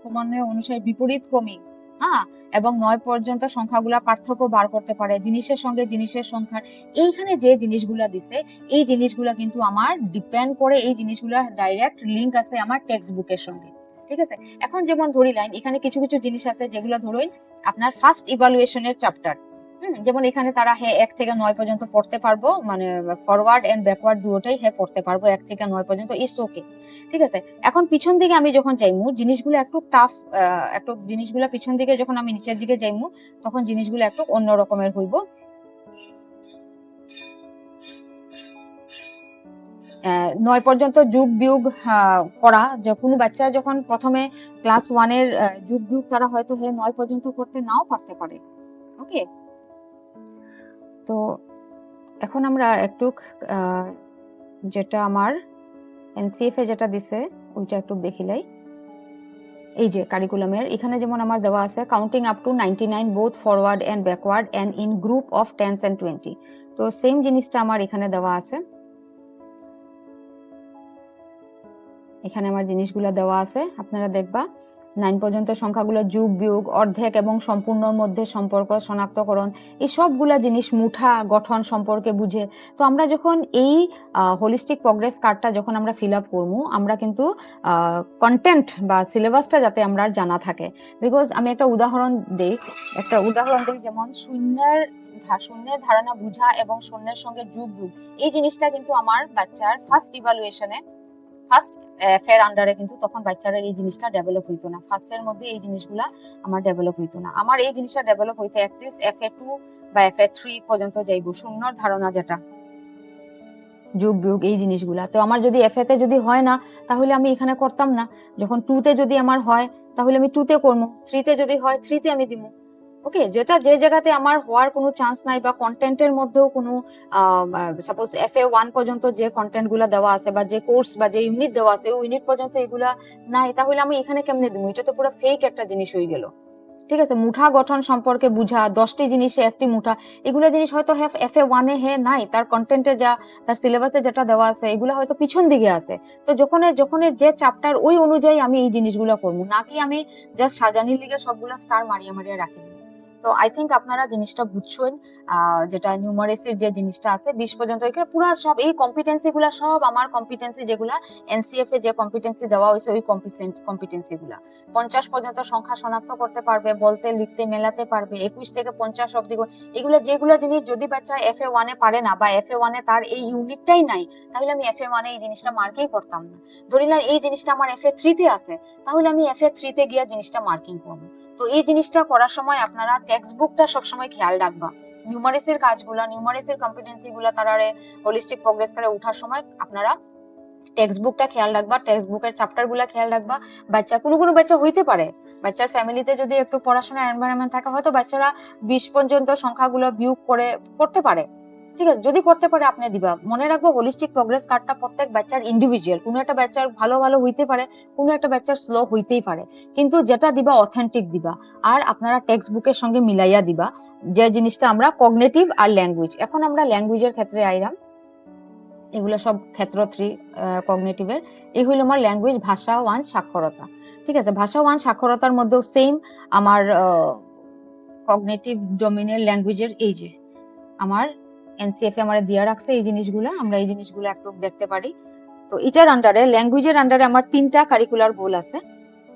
ক্রমান্বয়ে অনুসারে বিপরীত ক্রমিক, হ্যাঁ, এবং 9 পর্যন্ত সংখ্যাগুলো পার্থক্য বার করতে পারে জিনিসের সঙ্গে জিনিসের সংখ্যার। এইখানে যে জিনিসগুলা দিছে, এই জিনিসগুলা কিন্তু আমার ডিপেন্ড করে, এই জিনিসগুলা ডাইরেক্ট লিংক আছে আমার টেক্সট বুকের সঙ্গে। ঠিক আছে, এখন যেমন ধরি লাইন, এখানে কিছু কিছু জিনিস আছে যেগুলো ধরুন আপনার ফার্স্ট ইভালুয়েশনের চ্যাপ্টার, যেমন এখানে তারা 1 থেকে 9 পর্যন্ত পড়তে পারবো, মানে ফরওয়ার্ড এন্ড ব্যাকওয়ার্ড দুটোই পড়তে পারবো 1 থেকে 9 পর্যন্ত, ইটস ওকে। ঠিক আছে, এখন পিছন দিকে আমি যখন যাইমু, জিনিসগুলো একটু টাফ, একটু জিনিসগুলো পিছন দিকে যখন আমি নিচের দিকে যাইমু, তখন জিনিসগুলো একটু অন্য রকমের হইব। 9 পর্যন্ত যোগ বিয়োগ করা, যে কোনো বাচ্চা যখন প্রথমে ক্লাস 1 এর যোগ বিয়োগ তারা হয়তো 9 পর্যন্ত করতে নাও পারতে পারে। ওকে, তো এখন আমরা একটু যেটা আমার এনসিএফ এ যেটা দিছে ওইটা একটু দেখিলাই। এই যে কারিকুলামের এখানে যেমন আমার দেওয়া আছে counting up to 99 both forward and backward and in group of 10s and 20। তো সেম জিনিসটা আমার এখানে দেওয়া আছে, এখানে আমার জিনিসগুলো দেওয়া আছে, আপনারা দেখবা 9 পর্যন্ত সংখ্যাগুলো যোগ বিয়োগ, অর্ধেক এবং সম্পূর্ণর মধ্যে সম্পর্ক শনাক্তকরণ, এই সবগুলা জিনিস মুঠা গঠন সম্পর্কে বুঝে। তো আমরা যখন এই হোলিস্টিক প্রোগ্রেস কার্ডটা যখন আমরা ফিল আপ করবো, আমরা কিন্তু কন্টেন্ট বা সিলেবাসটা যাতে আমরা জানা থাকে। বিকজ আমি একটা উদাহরণ দিই, যেমন শূন্যের ধারণা বুঝা এবং শূন্যের সঙ্গে যোগ বিয়োগ, এই জিনিসটা কিন্তু আমার বাচ্চার ফার্স্ট ইভালুয়েশনে, ফার্স্ট এর আন্ডারে কিন্তু তখন বাচ্চারা এই জিনিসটা ডেভেলপ হইতো না, ফার্স্টের মধ্যে এই জিনিসগুলা আমার ডেভেলপ হইতো না। আমার এই জিনিসটা ডেভেলপ হইতে অ্যাটলিস্ট FA2 বা FA3 পর্যন্ত যাইবো, শূন্যর ধারণা যেটা যোগ বিয়োগ এই জিনিসগুলা। তো আমার যদি FA তে যদি হয় না, তাহলে আমি এখানে করতাম না। যখন 2 তে যদি আমার হয়, তাহলে আমি 2 তে করবো, 3 তে যদি হয় 3 তে আমি দিব। ওকে, যেটা যে জায়গাতে আমার হওয়ার কোনো চান্স নাই বা কন্টেন্টের মধ্যেও কোনো সাপোজ FA1 পর্যন্ত যে কন্টেন্ট গুলা দেওয়া আছে বা যে কোর্স বা যে ইউনিট দেওয়া আছে ওই ইউনিট পর্যন্ত এগুলা নাই, তাহলে আমি এখানে কেমনে দিব? এটা তো পুরো ফেক একটা জিনিস হয়ে গেল। ঠিক আছে, মুঠা গঠন সম্পর্কে বুঝা, 10টি জিনিসে একটি মুঠা, এগুলা জিনিস হয়তো FA1 এ নাই, তার কন্টেন্টে যা তার সিলেবাসে যেটা দেওয়া আছে এগুলা হয়তো পিছন দিকে আছে। তো যখন যে চ্যাপ্টার ওই অনুযায়ী আমি এই জিনিসগুলা করবো, নাকি আমি জাস্ট সাজানির লিগে সবগুলা স্টার মারিয়া মারিয়া রাখি দিব। তো আই থিঙ্ক আপনারা জিনিসটা বুঝছেন, যেটা নিউমারেসির যে জিনিসটা আছে 20 পর্যন্ত, এখানে পুরো সব এই কম্পিটেন্সি গুলা সব আমার কম্পিটেন্সি, যেগুলা NCF এ যে কম্পিটেন্সি দেওয়া হয়েছে ওই কম্পিটেন্সি গুলা। 50 পর্যন্ত সংখ্যা শনাক্ত করতে পারবে, বলতে লিখতে মেলাতে পারবে, 21 থেকে 50 অব্দি, এগুলো জিনিস যদি বাচ্চা FA1 এ পারে না বা FA1 এ তার এই ইউনিটটাই নাই, তাহলে আমি FA1 এ এই জিনিসটা মার্কিং করতাম না। ধরিলাম এই জিনিসটা আমার FA3 তে আছে, তাহলে আমি FA3 তে গিয়ে জিনিসটা মার্কিং করবো। তো এই জিনিসটা করার সময় আপনারা টেক্সট বুকটা সবসময় খেয়াল রাখবা। নিউমারেসির কাজগুলা, নিউমারেসির কম্পিটেন্সি গুলা তারারে হোলিস্টিক প্রোগ্রেস করে ওঠার সময় আপনারা টেক্সট বুকটা খেয়াল রাখবা, টেক্সট বুকের চ্যাপ্টার গুলা খেয়াল রাখবা। বাচ্চা কোনো বাচ্চা হইতে পারে, বাচ্চার ফ্যামিলিতে যদি একটু পড়াশোনার এনভায়রনমেন্ট থাকে, হয়তো বাচ্চারা 20 পর্যন্ত সংখ্যাগুলো বিয়োগ করে করতে পারে। ঠিক আছে, যদি করতে পারে আপনি দিবা। মনে রাখবো হোলিস্টিক প্রোগ্রেস কার্ডটা প্রত্যেক বাচ্চার ইন্ডিভিজুয়াল, কোনো একটা বাচ্চার ভালো ভালো হইতে পারে, কোনো একটা বাচ্চার স্লো হইতেই পারে, কিন্তু যেটা দিবা অথেন্টিক দিবা। আর আপনারা টেক্সট বুকের সঙ্গে মিলাইয়া দিবা যে জিনিসটা আমরা কগনিটিভ আর ল্যাঙ্গুয়েজ। এখন আমরা ল্যাঙ্গুয়েজের ক্ষেত্রে আইলাম, এগুলো সব ক্ষেত্র 3 কগনিটিভের। এই হইল আমার ল্যাঙ্গুয়েজ, ভাষা 1, সাক্ষরতা। ঠিক আছে, ভাষা 1 সাক্ষরতার মধ্যেও সেম আমার কগনিটিভ ডোমেনের ল্যাঙ্গুয়েজের এই যে আমার NCF এ আমার দিয়া রাখছে এই জিনিসগুলো, আমরা এই জিনিসগুলো একটু দেখতে পারি। তো এটার আন্ডারে ল্যাঙ্গুয়েজের আন্ডারে আমার 3টা কারিকুলার গোল আছে।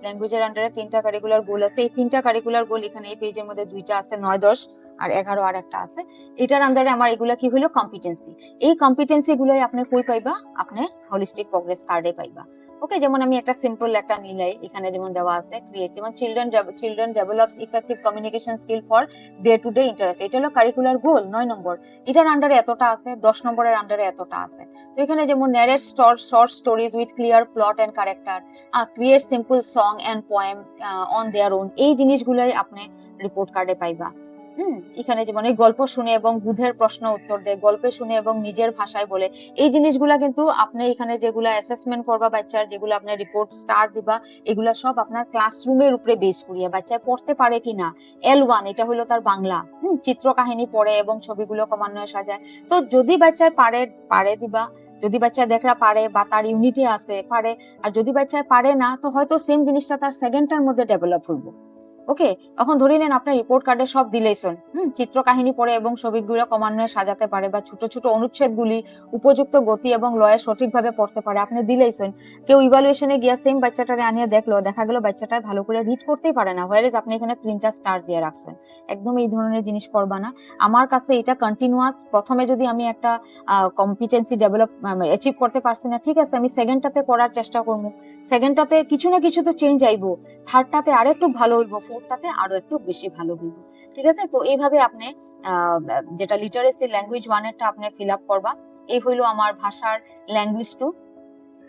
ল্যাঙ্গুয়েজের আন্ডারে 3টা কারিকুলার গোল আছে। এই 3টা কারিকুলার গোল এখানে এই পেজের মধ্যে 2টা আছে, 9, 10 আর 11 আর একটা আছে। এটার আন্ডারে আমার এগুলা কি হলো? কম্পিটেন্সি। এই কম্পিটেন্সি গুলোই আপনি কই পাইবা? আপনি হোলিস্টিক প্রোগ্রেস কার্ডে পাইবা। ওকে, যেমন আমি একটা সিম্পল একটা নিলাই, এখানে যেমন দেওয়া আছে ক্রিয়েট, যেমন children develops effective communication skill for day to day interest, এটা হলো কারিকুলার গোল 9 নম্বর। এটার আন্ডারে এতটা আছে, 10 নম্বরের আন্ডারে এতটা আছে। তো এখানে যেমন narrate short stories with clear plot and character, create simple song and poem on their own, এই জিনিসগুলাই আপনি রিপোর্ট কার্ডে পাইবা। এখানে যেমন এই গল্প শুনে এবং বুধের প্রশ্ন উত্তর দেয়, গল্পে শুনে এবং নিজের ভাষায় বলে, এই জিনিসগুলা কিন্তু আপনি এখানে যেগুলা অ্যাসেসমেন্ট করবা বাচ্চার, যেগুলো আপনি রিপোর্ট স্টার দিবা, এগুলা সব আপনার ক্লাসরুমের উপরে বেস করিয়া বাচ্চায় পড়তে পারে কিনা। L1 এটা হলো তার বাংলা, চিত্র কাহিনী পড়ে এবং ছবিগুলো ক্রমান্বয়ে সাজায়। তো যদি বাচ্চায় পারে দিবা, যদি বাচ্চা দেখরা পারে বা তার ইউনিটি আছে পারে, আর যদি বাচ্চায় পারে না, তো হয়তো সেম জিনিসটা তার সেকেন্ডটার মধ্যে ডেভেলপ হইব। ওকে, এখন ধরে নেন আপনার রিপোর্ট কার্ডে সব দিলেইছেন, চিত্র কাহিনী পড়ে এবং ছবিগুলো ক্রমান্বয়ে সাজাতে পারে বা ছোট ছোট অনুচ্ছেদগুলি উপযুক্ত গতি এবং লয়ে সঠিকভাবে পড়তে পারে, আপনি দিলেইছেন। কেউ ইভালুয়েশনে গিয়া সেম বাচ্চাটারে আনিয়ে দেখলো, দেখা গেল বাচ্চাটা ভালো করে রিড করতেই পারে না, হোয়ারেজ আপনি এখানে 3টা স্টার দিয়ে রাখছেন। একদম এই ধরনের জিনিস করবা না। আমার কাছে এটা কন্টিনিউয়াস, প্রথমে যদি আমি একটা কম্পিটেন্সি ডেভেলপ অ্যাচিভ করতে পারছি না, ঠিক আছে, আমি সেকেন্ডটাতে করার চেষ্টা করবো, সেকেন্ডটাতে কিছু না কিছু তো চেঞ্জ আইবো, থার্ডটাতে আরো একটু ভালো হইব, ফোর্থটাতে আরো একটু বেশি ভালো হইব। ঠিক আছে, তো এইভাবে আপনি যেটা লিটারেসি ল্যাঙ্গুয়েজ 1 এরটা আপনি ফিল আপ করবা। এই হইলো আমার ভাষার ল্যাঙ্গুয়েজ 2।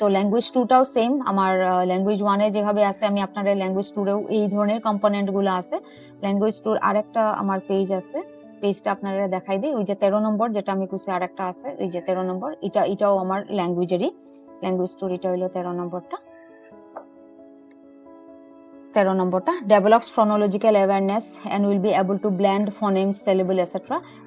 তো ল্যাঙ্গুয়েজ 2টাও সেম আমার ল্যাঙ্গুয়েজ 1 এ যেভাবে আছে, আমি আপনার ল্যাঙ্গুয়েজ 2 এও এই ধরনের কম্পোনেন্ট গুলো আছে। ল্যাঙ্গুয়েজ 2 আরেকটা আমার পেজ আছে, পেজটা আপনারা দেখাই দিই। ওই যে 13 নম্বর যেটা আমি কইছি আরেকটা আছে, এই যে 13 নম্বর, এটাও আমার ল্যাঙ্গুয়েজেরই, ল্যাঙ্গুয়েজ 2 এটা হলো 13 নম্বরটা। 13 নম্বরটা develops phonological awareness and will be able to blend phonemes, syllable etc.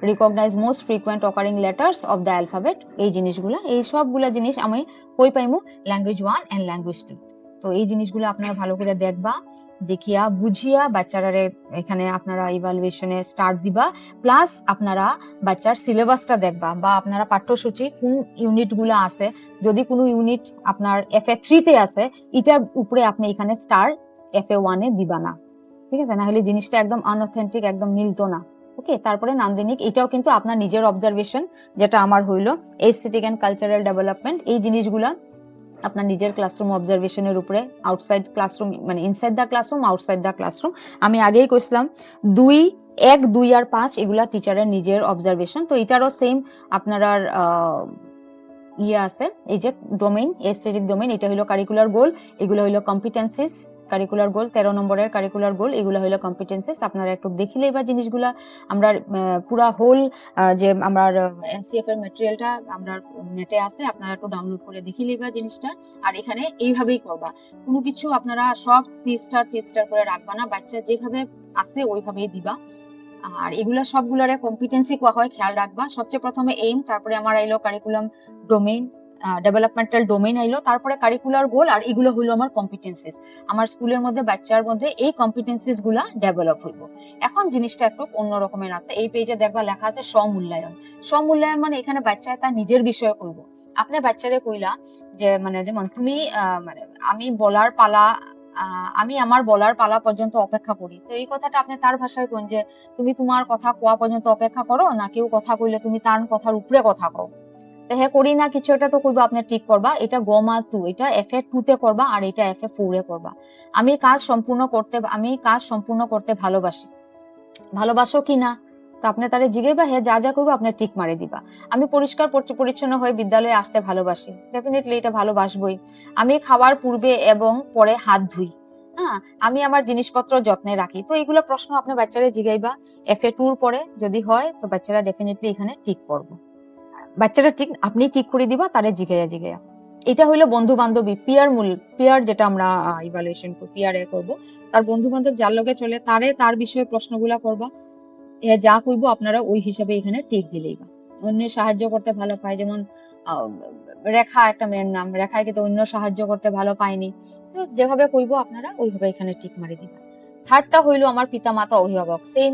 recognize most frequent occurring letters of the alphabet। এই জিনিসগুলা, এই সবগুলা জিনিস আমি কই পাইমু? Language 1 and language 2। তো এই জিনিসগুলো আপনারা ভালো করে দেখবা, দেখিয়া বুঝিয়া বাচ্চারারে এখানে আপনারা ইভালুয়েশনে স্টার্ট দিবা, প্লাস আপনারা বাচ্চার সিলেবাসটা দেখবা বা আপনারা পাঠ্যসূচি কোন ইউনিটগুলো আছে, যদি কোনো ইউনিট আপনার FA3 তে আছে, এটার উপরে আপনি এখানে স্টার FA1 এ দিবা না। ঠিক আছে, না হলে জিনিসটা একদম আনঅথেন্টিক, একদম মিলতো না। ওকে, তারপরে নান্দনিক, এটাও কিন্তু আপনার নিজের অবজারভেশন, যেটা আমার হইলো এস্থেটিক এন্ড কালচারাল ডেভেলপমেন্ট, এই জিনিসগুলা আপনার নিজের ক্লাসরুম অবজারভেশনের উপরে, আউটসাইড ক্লাসরুম মানে ইনসাইড দা ক্লাসরুম, আউটসাইড দা ক্লাসরুম। আমি আগেই কইছিলাম 1, 2 আর 5 এগুলা টিচারের নিজের অবজারভেশন। তো এটারও সেম আপনারা ইয়ে আছে, এই যে ডোমেইন, এস্থেটিক ডোমেইন, এটা হলো কারিকুলার গোল, এগুলো হলো কম্পিটেন্সিস, কারিকুলার গোল, 13 নম্বরের কারিকুলার গোল, এগুলো হলো কম্পিটেন্সিস। আপনারা একটু দেখিলেই বা জিনিসগুলা আমরা পুরা হোল যে আমার এনসিএফ এর ম্যাটেরিয়ালটা আমরা নেটে আছে, আপনারা একটু ডাউনলোড করে দেখিলেই বা জিনিসটা। আর এখানে এইভাবেই করবা, কোনো কিছু আপনারা সব 3 স্টার করে রাখবা না, বাচ্চা যেভাবে আছে ওইভাবেই দিবা। আর এগুলা সবগুলারে কম্পিটেন্সি কোয়া হয়, খেয়াল রাখবা। সবচেয়ে প্রথমে এইম, তারপরে আমার আইলো কারিকুলাম ডোমেইন, ডেভেলপমেন্টাল ডোমেইন আইলো, তারপরে কারিকুলার গোল, আর এগুলো হইলো আমার কম্পিটেন্সিস। আমার স্কুলের মধ্যে বাচ্চার মধ্যে এই কম্পিটেন্সিস গুলা ডেভেলপ হইব। এখন জিনিসটা একটু অন্য রকমের আছে। এই পেজে দেখবা লেখা আছে স্বমূল্যায়ন। স্বমূল্যায়ন মানে এখানে বাচ্চায় তার নিজের বিষয়ে কইব। আপনি বাচ্চারে কইলা যে মানে যেমন তুমি মানে আমি বলার পালা, আমি আমার বলার পালা পর্যন্ত অপেক্ষা করি, তো এই কথাটা আপনি তার ভাষায় কোন যে তুমি তোমার কথা কোয়া পর্যন্ত অপেক্ষা করো, না কেউ কথা কইলে তুমি তার কথার উপরে কথা কও। তো হ্যাঁ করি না কিছু একটা তো কইবা, আপনি ঠিক করবা। এটা গমা 2, এটা এফএ 2 তে করবা, আর এটা এফএ 4 এ করবা। আমি কাজ সম্পূর্ণ করতে ভালোবাসি। ভালোবাসো কিনা তা আপনি তারে জিগাইবা, হ্যাঁ যা যা কইবা আপনি টিক মারি দিবা। আমি পরিষ্কার পরিচ্ছন্ন হয়ে বিদ্যালয়ে আসতে ভালোবাসি, ডেফিনেটলি এটা ভালোবাসবই। আমি খাওয়ার পূর্বে এবং পরে হাত ধুই। হ্যাঁ, আমি আমার জিনিসপত্র যত্নে রাখি। তো এইগুলো প্রশ্ন আপনি বাচ্চারা জিগাইবা, এফএ 2 পরে যদি হয় তো বাচ্চারা ডেফিনেটলি এখানে টিক করবো। বাচ্চারা ঠিক আপনি ঠিক করে দিবা তারে জিগাইয়া। এটা হইলো বন্ধু বান্ধবী, পিয়ার যেটা আমরা ইভালুয়েশন পিয়ার করব। তার বন্ধু বান্ধব যার লগে চলে তারে তার বিষয়ে প্রশ্নগুলা করবা, যা কইব আপনারা ওই হিসাবে এখানে টিক দিলেই বা। অন্যের সাহায্য করতে ভালো পায়, যেমন রেখা একটা মেয়ের নাম, রেখায় কিন্তু অন্য সাহায্য করতে ভালো পায়নি। তো যেভাবে কইব আপনারা ওইভাবে এখানে টিক মারি দিবা। থার্ডটা হইলো আমার পিতামাতা অভিভাবক। সেম,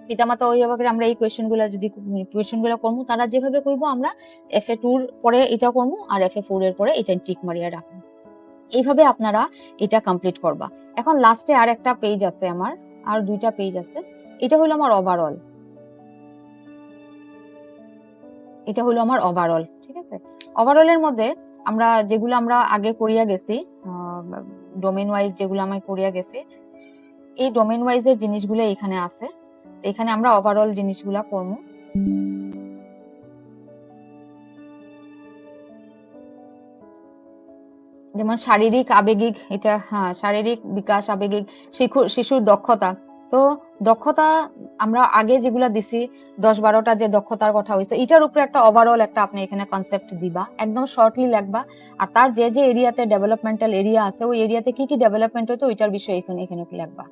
পিতামাতা অভিভাবকের আমরা এই কোয়েশ্চেনগুলো করবো, তারা যেভাবে কইব আমরা এফএ 2 পরে এটা করবো, আর এফএ 4 এর পরে এটা টিক মারিয়া রাখবো। এইভাবে আপনারা এটা কমপ্লিট করবা। এখন লাস্টে আর একটা পেজ আছে আমার, আর 2টা পেজ আছে। এটা হলো আমার ওভারঅল, ঠিক আছে। ওভারঅলের মধ্যে আমরা যেগুলো আমরা আগে করিয়া গেছি, ডোমেইন ওয়াইজ যেগুলো আমি করিয়া গেছি, এই ডোমেইন ওয়াইজ এর জিনিসগুলো এখানে আছে। এখানে আমরা ওভারঅল জিনিসগুলা করবো। যেমন শারীরিক আবেগিক, এটা হ্যাঁ শারীরিক বিকাশ, আবেগিক শিশুর দক্ষতা। তো দক্ষতা আমরা আগে যেগুলা দিছি 10-12টা যে দক্ষতার কথা হয়েছে, এটার উপরে একটা ওভারঅল একটা আপনি এখানে কনসেপ্ট দিবা, একদম শর্টলি লিখবা। আর তার যে যে এরিয়াতে ডেভেলপমেন্টাল এরিয়া আছে ওই এরিয়াতে কি কি ডেভেলপমেন্ট হইতো ওইটার বিষয়ে এখানে লিখবা।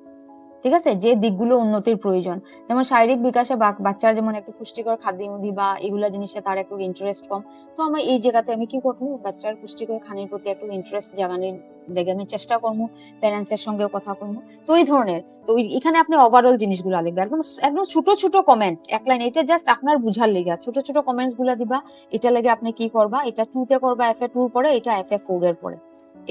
ঠিক আছে, যে দিকগুলো উন্নতির প্রয়োজন, যেমন শারীরিক বিকাশে বাচ্চার যেমন একটু পুষ্টিকর খাদ্য দিবা, এগুলা জিনিসে তার একটু ইন্টারেস্ট কম। তো আমি এই জায়গাতে আমি কি করবো, বাচ্চার পুষ্টিকর খানির প্রতি একটু ইন্টারেস্ট জাগানোর লেগে আমি চেষ্টা করবো, প্যারেন্টস এর সঙ্গেও কথা করবো। তো এই ধরনের, তো এখানে আপনি ওভারঅল জিনিসগুলো লিখবেন, একদম একদম ছোট ছোট কমেন্ট, এক লাইন, এটা জাস্ট আপনার বুঝার লেগে ছোট ছোট কমেন্টস গুলা দিবা। এটা লেগে আপনি কি করবা, এটা 2 তে করবা এফএ 2 পরে, এটা এফএ 4 এর পরে।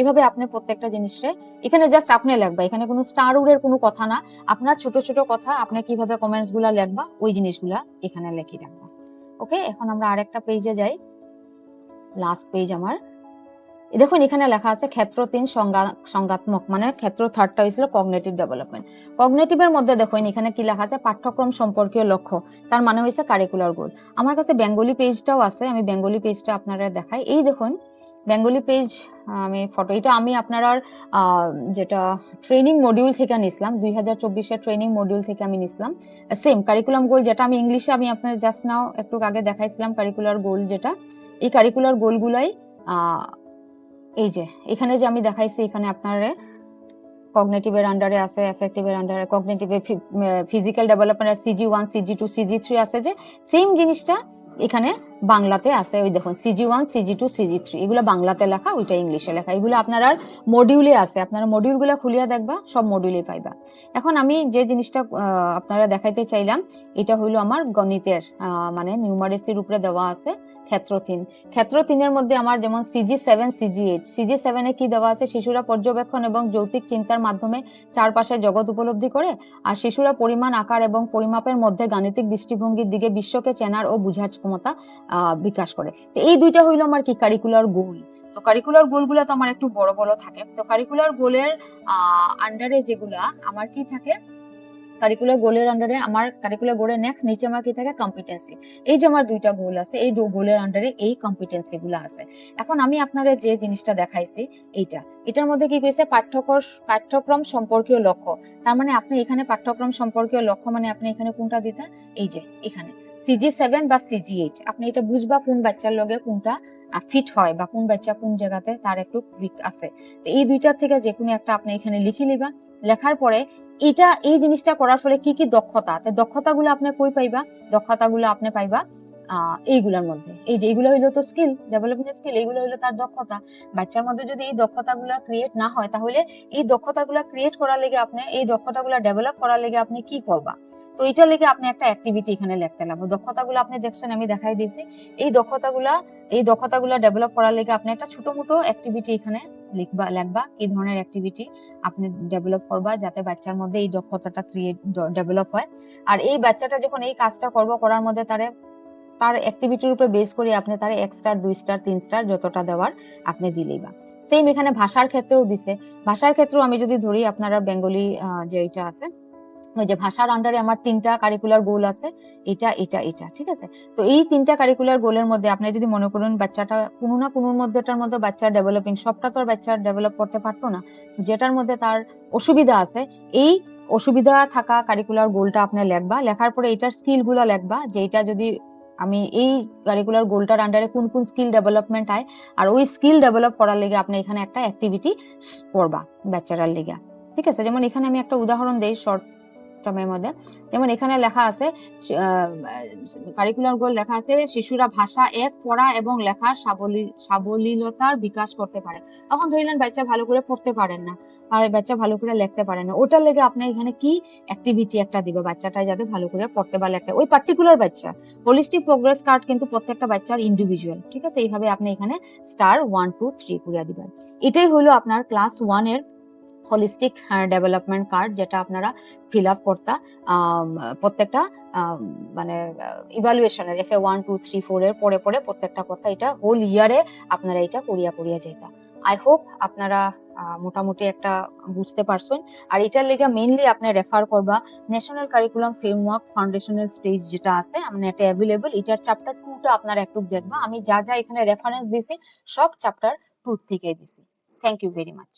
এভাবে আপনি প্রত্যেকটা জিনিসে এখানে জাস্ট আপনি লিখবা, এখানে কোনো স্টার উডের কোনো কথা না, আপনার ছোট ছোট কথা আপনি কিভাবে কমেন্টস গুলা লিখবা ওই জিনিসগুলা এখানে লিখে রাখবা। ওকে, এখন আমরা আরেকটা পেজে যাই, লাস্ট পেজ আমার। দেখুন এখানে লেখা আছে ক্ষেত্র 3 সংজ্ঞাত্মক, মানে ক্ষেত্র 3টা হয়েছিল কগনিটিভ ডেভেলপমেন্ট। কগনিটিভের মধ্যে দেখুন এখানে কি লেখা আছে, পাঠ্যক্রম সম্পর্কীয় লক্ষ্য, তার মানে হয়েছে কারিকুলার গোল। আমার কাছে বেঙ্গলি পেজটাও আছে, আমি বেঙ্গলি পেজটা আপনারা দেখাই। এই দেখুন বেঙ্গলি পেজ, আমি ফটো, এটা আমি আপনার যেটা ট্রেনিং মডিউল থেকে নিছিলাম, 2024 ট্রেনিং মডিউল থেকে আমি নিছিলাম। সেম কারিকুলাম গোল যেটা আমি ইংলিশে আমি আপনার জাস্ট নাও একটু আগে দেখাইছিলাম, কারিকুলার গোল যেটা, এই কারিকুলার গোলগুলাই এই যে এখানে যে আমি দেখাইছি, এখানে আপনার কগনিটিভের আন্ডারে আছে, এফেক্টিভের আন্ডারে, cognitive physical development CG1 CG2 CG3 আছে, যে সেম জিনিসটা এখানে বাংলাতে আছে। ওই দেখুন CG1 CG2 CG3 এগুলো বাংলাতে লেখা, ওইটা ইংলিশে লেখা, এগুলো আপনারা মডিউলে আছে, আপনারা মডিউলগুলো খুলিয়া দেখবা, সব মডিউলে পাইবা। এখন আমি যে জিনিসটা আপনারা দেখাইতে চাইলাম, এটা হইলো আমার গণিতের মানে নিউমারেসির উপরে দেওয়া আছে ক্ষেত্র 3। ক্ষেত্র 3 এর মধ্যে আমার যেমন CG7 CG8, CG7 এ কি দেওয়া আছে, শিশুরা পর্যবেক্ষণ এবং যৌক্তিক চিন্তার মাধ্যমে চারপাশের জগৎ উপলব্ধি করে, আর শিশুরা পরিমাণ, আকার এবং পরিমাপের মধ্যে গাণিতিক দৃষ্টিভঙ্গির দিকে বিশ্বকে চেনার ও বুঝার ক্ষমতা বিকাশ করে। তো এই দুইটা হইলো আমার কি কারিকুলার গোল। তো কারিকুলার গোলগুলো তো আমার একটু বড় বড় থাকে। তো কারিকুলার গোলের আন্ডারে যেগুলা আমার কি থাকে, কারিকুলার গোলের আন্ডারে আমার কারিকুলার গোলের নেক্সট নিচে আমার কি থাকে কম্পিটেন্সি। এই যে আমার দুইটা গোল আছে, এই গোলের আন্ডারে এই কম্পিটেন্সি গুলো আছে। এখন আমি আপনারা যে জিনিসটা দেখাইছি এটার মধ্যে কি কইছে পাঠ্যক্রম সম্পর্কীয় লক্ষ্য। তার মানে আপনি এখানে পাঠ্যক্রম সম্পর্কীয় লক্ষ্য মানে আপনি এখানে কোনটা দিতে, এই যে এখানে CG7 বা CG8 আপনি এটা বুঝবা কোন বাচ্চার লগে কোনটা ফিট হয় বা কোন বাচ্চা কোন জায়গাতে তার একটু উইক আছে। তো এই দুইটার থেকে যে কোনো একটা আপনি এখানে লিখে লিবা। লেখার পরে এই জিনিসটা করার ফলে কি কি দক্ষতা, তো দক্ষতাগুলো আপনি কই পাইবা, দক্ষতাগুলো আপনি পাইবা এইগুলোর মধ্যে। এই যে এইগুলো হইলো তো স্কিল ডেভেলপমেন্ট স্কিল, এইগুলো হইলো তার দক্ষতা। বাচ্চার মধ্যে যদি এই দক্ষতাগুলো ক্রিয়েট না হয় তাহলে এই দক্ষতাগুলো ক্রিয়েট করার লেগে আপনি এই দক্ষতাগুলো ডেভেলপ করার লেগে আপনি কি করবা। তো এটা লেগে আপনি একটা অ্যাক্টিভিটি এখানে লিখতে লাগবে। দক্ষতাগুলো আপনি দেখছেন আমি দেখাই দিয়েছি। এই দক্ষতাগুলো ডেভেলপ করার লেগে আপনি একটা ছোট মোটো অ্যাক্টিভিটি এখানে লিখবা কি ধরনের অ্যাক্টিভিটি আপনি ডেভেলপ করবা যাতে বাচ্চার মধ্যে এই দক্ষতাটা ডেভেলপ হয়। আর এই বাচ্চাটা যখন এই কাজটা করার মধ্যে তার অ্যাক্টিভিটির উপরে বেস করে আপনি তার 1 স্টার 2 স্টার 3 স্টার যতটা দেওয়ার আপনি দিলেই বা। সেম এখানে ভাষার ক্ষেত্রেও দিছে। ভাষার ক্ষেত্রেও আমি যদি ধরি আপনারা বেঙ্গলি যে এটা আছে ওই যে ভাষার আন্ডারে আমার 3টা কারিকুলার গোল আছে, এটা ঠিক আছে। তো এই 3টা কারিকুলার গোলের মধ্যে আপনি যদি মনে করুন বাচ্চাটা কোনো না কোনোর মধ্যেটার মধ্যে বাচ্চার ডেভেলপিং, সবটা তো আর বাচ্চা ডেভেলপ করতে পারতো না, যেটার মধ্যে তার অসুবিধা আছে এই অসুবিধা থাকা কারিকুলার গোলটা আপনি লিখবা। লেখার পরে এটার স্কিল গুলা লিখবা যে এটা যদি আমি এই কারিকুলার গোলটার আন্ডারে কোন কোন স্কিল ডেভেলপমেন্ট হয়, আর ওই স্কিল ডেভেলপ করার লেগে আপনি এখানে একটা অ্যাক্টিভিটি করবা বাচ্চারার লেগে। ঠিক আছে, যেমন এখানে আমি একটা উদাহরণ দেই শর্ট টার্মের মধ্যে। যেমন এখানে লেখা আছে কারিকুলার গোল লেখা আছে শিশুরা ভাষা 1 পড়া এবং লেখার সাবলীলতার বিকাশ করতে পারে। এখন ধরিলেন বাচ্চা ভালো করে পড়তে পারেন না আর বাচ্চা ভালো করে লিখতে পারে না, ওটার লেগে আপনি এখানে কি অ্যাক্টিভিটি একটা দিবে বাচ্চাটা যাতে ভালো করে পড়তে বা লিখতে, ওই পার্টিকুলার বাচ্চা। হোলিস্টিক প্রোগ্রেস কার্ড কিন্তু প্রত্যেকটা বাচ্চার ইন্ডিভিজুয়াল। ঠিক আছে, এইভাবে আপনি এখানে স্টার 1 2 3 করে দিবেন। এটাই হলো আপনার ক্লাস 1 এর হোলিস্টিক ডেভেলপমেন্ট কার্ড, যেটা আপনারা ফিল আপ করতা প্রত্যেকটা মানে ইভালুয়েশনের FA 1 2 3 4 এর পরে পরে প্রত্যেকটা কথা এটা হোল ইয়ারে আপনারা এটা করিয়া যাইতা। আই হোপ আপনারা মোটামুটি একটা বুঝতে পারছেন। আর এটার লেগে মেইনলি আপনি রেফার করবা national curriculum framework foundational stage যেটা আছে মানে এটা অ্যাভেলেবল, এটার চ্যাপ্টার 2টা আপনারা একটু দেখবা। আমি যা যা এখানে রেফারেন্স দিছি সব চ্যাপ্টার 2 থেকে দিছি। Thank you very much.